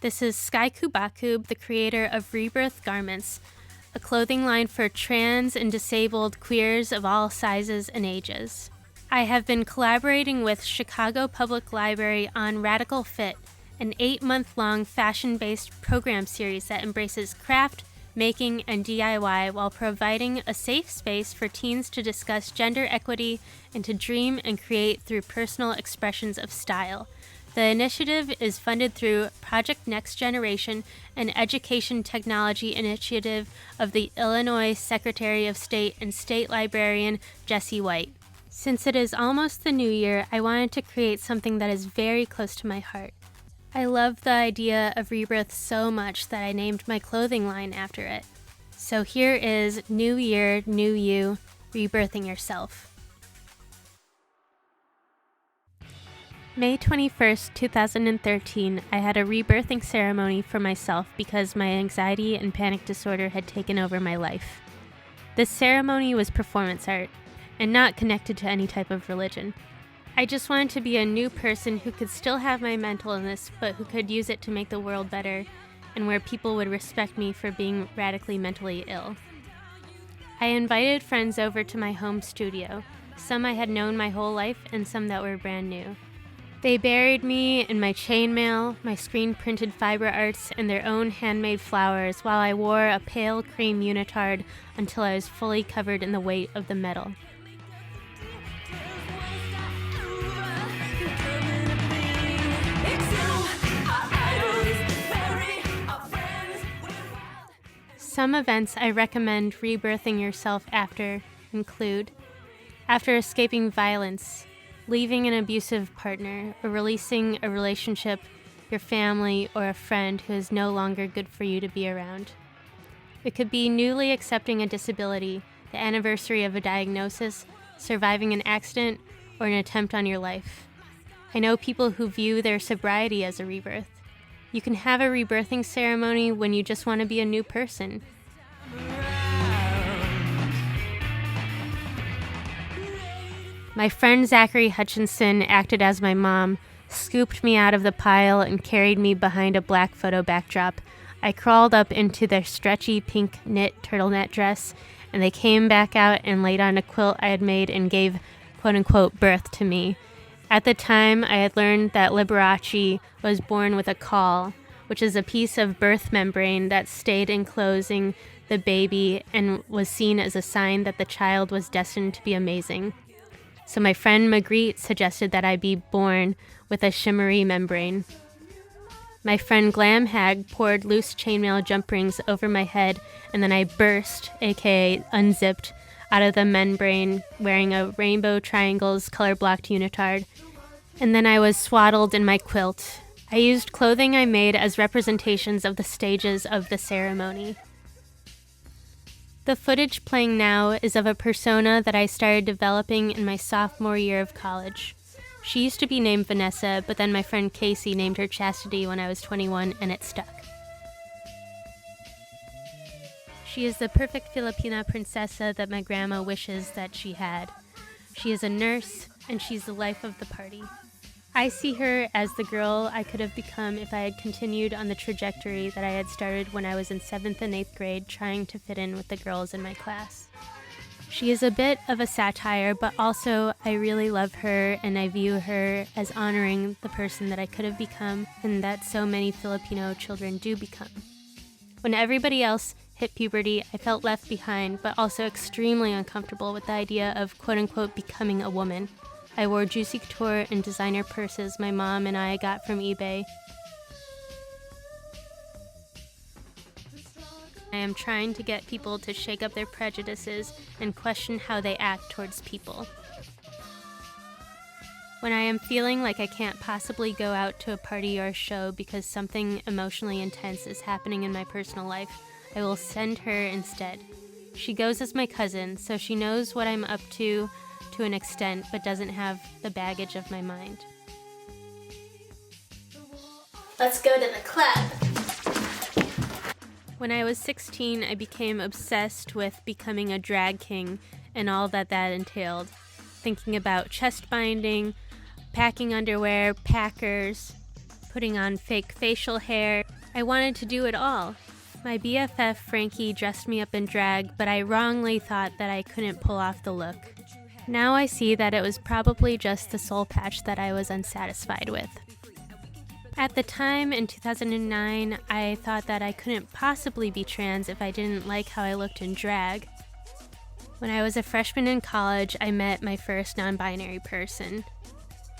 This is Sky Cubacub, the creator of Rebirth Garments, a clothing line for trans and disabled queers of all sizes and ages. I have been collaborating with Chicago Public Library on Radical Fit, an 8-month-long fashion-based program series that embraces craft, making, and DIY while providing a safe space for teens to discuss gender equity and to dream and create through personal expressions of style. The initiative is funded through Project Next Generation, an education technology initiative of the Illinois Secretary of State and State Librarian Jesse White. Since it is almost the new year, I wanted to create something that is very close to my heart. I love the idea of rebirth so much that I named my clothing line after it. So here is New Year, New You, Rebirthing Yourself. May 21st, 2013, I had a rebirthing ceremony for myself because my anxiety and panic disorder had taken over my life. This ceremony was performance art and not connected to any type of religion. I just wanted to be a new person who could still have my mental illness, but who could use it to make the world better, and where people would respect me for being radically mentally ill. I invited friends over to my home studio, some I had known my whole life and some that were brand new. They buried me in my chainmail, my screen-printed fiber arts, and their own handmade flowers while I wore a pale cream unitard until I was fully covered in the weight of the metal. Some events I recommend rebirthing yourself after include after escaping violence, leaving an abusive partner, or releasing a relationship, your family, or a friend who is no longer good for you to be around. It could be newly accepting a disability, the anniversary of a diagnosis, surviving an accident, or an attempt on your life. I know people who view their sobriety as a rebirth. You can have a rebirthing ceremony when you just want to be a new person. My friend Zachary Hutchinson acted as my mom, scooped me out of the pile and carried me behind a black photo backdrop. I crawled up into their stretchy pink knit turtleneck dress, and they came back out and laid on a quilt I had made and gave quote-unquote birth to me. At the time, I had learned that Liberace was born with a caul, which is a piece of birth membrane that stayed enclosing the baby and was seen as a sign that the child was destined to be amazing. So my friend Magritte suggested that I be born with a shimmery membrane. My friend Glam Hag poured loose chainmail jump rings over my head, and then I burst, aka unzipped, out of the membrane wearing a rainbow triangles color-blocked unitard. And then I was swaddled in my quilt. I used clothing I made as representations of the stages of the ceremony. The footage playing now is of a persona that I started developing in my sophomore year of college. She used to be named Vanessa, but then my friend Casey named her Chastity when I was 21, and it stuck. She is the perfect Filipina princesa that my grandma wishes that she had. She is a nurse, and she's the life of the party. I see her as the girl I could have become if I had continued on the trajectory that I had started when I was in 7th and 8th grade trying to fit in with the girls in my class. She is a bit of a satire, but also I really love her and I view her as honoring the person that I could have become and that so many Filipino children do become. When everybody else hit puberty, I felt left behind, but also extremely uncomfortable with the idea of quote-unquote becoming a woman. I wore juicy couture and designer purses my mom and I got from eBay. I am trying to get people to shake up their prejudices and question how they act towards people. When I am feeling like I can't possibly go out to a party or a show because something emotionally intense is happening in my personal life, I will send her instead. She goes as my cousin, so she knows what I'm up to an extent, but doesn't have the baggage of my mind. Let's go to the club! When I was 16, I became obsessed with becoming a drag king and all that entailed. Thinking about chest binding, packing underwear, packers, putting on fake facial hair. I wanted to do it all. My BFF Frankie dressed me up in drag, but I wrongly thought that I couldn't pull off the look. Now I see that it was probably just the soul patch that I was unsatisfied with. At the time, in 2009, I thought that I couldn't possibly be trans if I didn't like how I looked in drag. When I was a freshman in college, I met my first non-binary person.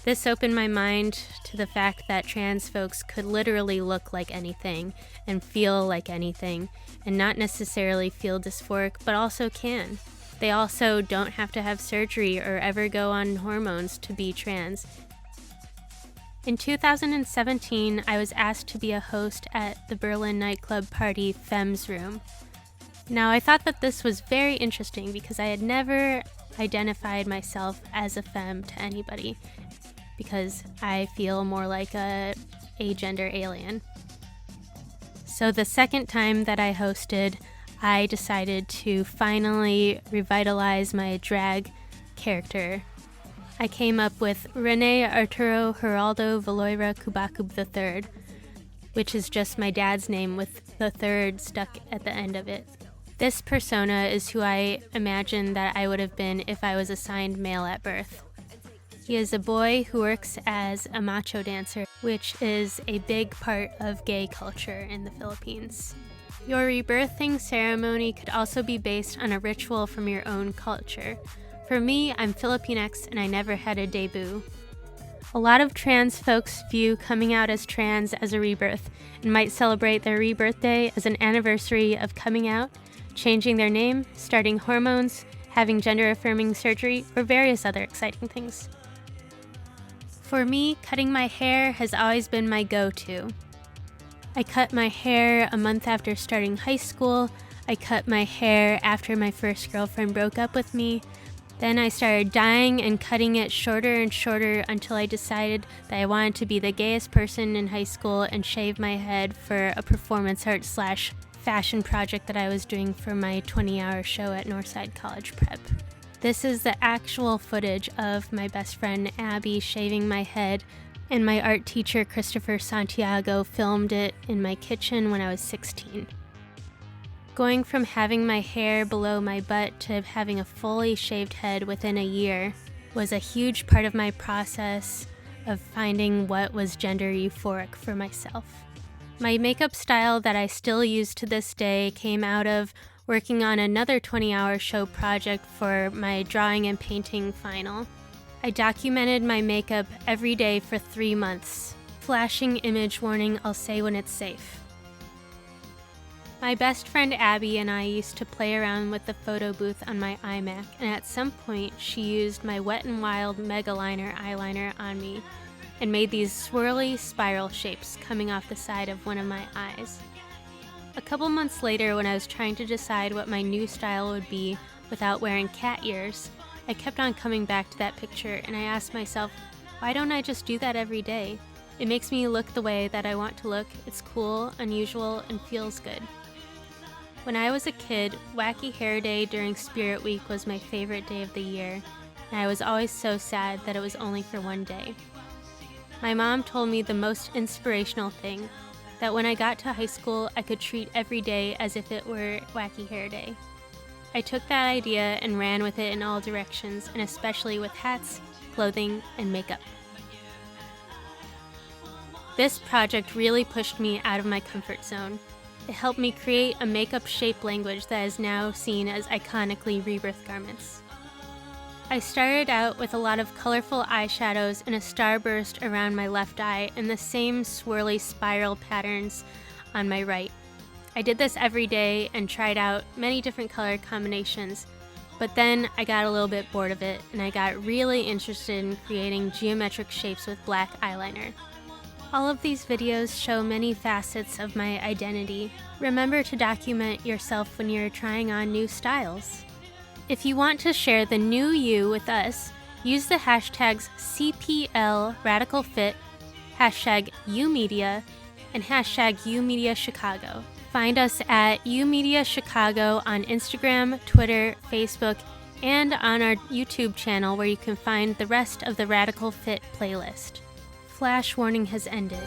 This opened my mind to the fact that trans folks could literally look like anything and feel like anything, and not necessarily feel dysphoric, but also can. They also don't have to have surgery or ever go on hormones to be trans. In 2017, I was asked to be a host at the Berlin nightclub party Femmes Room. Now, I thought that this was very interesting because I had never identified myself as a femme to anybody, because I feel more like a agender alien. So the second time that I hosted, I decided to finally revitalize my drag character. I came up with Rene Arturo Geraldo Valoira Cubacub III, which is just my dad's name with the third stuck at the end of it. This persona is who I imagine that I would have been if I was assigned male at birth. He is a boy who works as a macho dancer, which is a big part of gay culture in the Philippines. Your rebirthing ceremony could also be based on a ritual from your own culture. For me, I'm Filipinx and I never had a debut. A lot of trans folks view coming out as trans as a rebirth and might celebrate their rebirth day as an anniversary of coming out, changing their name, starting hormones, having gender-affirming surgery, or various other exciting things. For me, cutting my hair has always been my go-to. I cut my hair a month after starting high school. I cut my hair after my first girlfriend broke up with me. Then I started dyeing and cutting it shorter and shorter until I decided that I wanted to be the gayest person in high school and shave my head for a performance art / fashion project that I was doing for my 20-hour show at Northside College Prep. This is the actual footage of my best friend Abby shaving my head, and my art teacher Christopher Santiago filmed it in my kitchen when I was 16. Going from having my hair below my butt to having a fully shaved head within a year was a huge part of my process of finding what was gender euphoric for myself. My makeup style that I still use to this day came out of working on another 20-hour show project for my drawing and painting final. I documented my makeup every day for 3 months. Flashing image warning, I'll say when it's safe. My best friend Abby and I used to play around with the photo booth on my iMac, and at some point she used my Wet n Wild Mega Liner eyeliner on me and made these swirly spiral shapes coming off the side of one of my eyes. A couple months later, when I was trying to decide what my new style would be without wearing cat ears, I kept on coming back to that picture and I asked myself, why don't I just do that every day? It makes me look the way that I want to look. It's cool, unusual, and feels good. When I was a kid, Wacky Hair Day during Spirit Week was my favorite day of the year, and I was always so sad that it was only for one day. My mom told me the most inspirational thing, that when I got to high school, I could treat every day as if it were Wacky Hair Day. I took that idea and ran with it in all directions, and especially with hats, clothing, and makeup. This project really pushed me out of my comfort zone. It helped me create a makeup shape language that is now seen as iconically Rebirth garments. I started out with a lot of colorful eyeshadows and a starburst around my left eye and the same swirly spiral patterns on my right. I did this every day and tried out many different color combinations, but then I got a little bit bored of it and I got really interested in creating geometric shapes with black eyeliner. All of these videos show many facets of my identity. Remember to document yourself when you're trying on new styles. If you want to share the new you with us, use the hashtags CPLRadicalFit, hashtag YOUmedia, and hashtag YOUmediaChicago. Find us at YOUmediaChicago on Instagram, Twitter, Facebook, and on our YouTube channel where you can find the rest of the Radical Fit playlist. Flash warning has ended.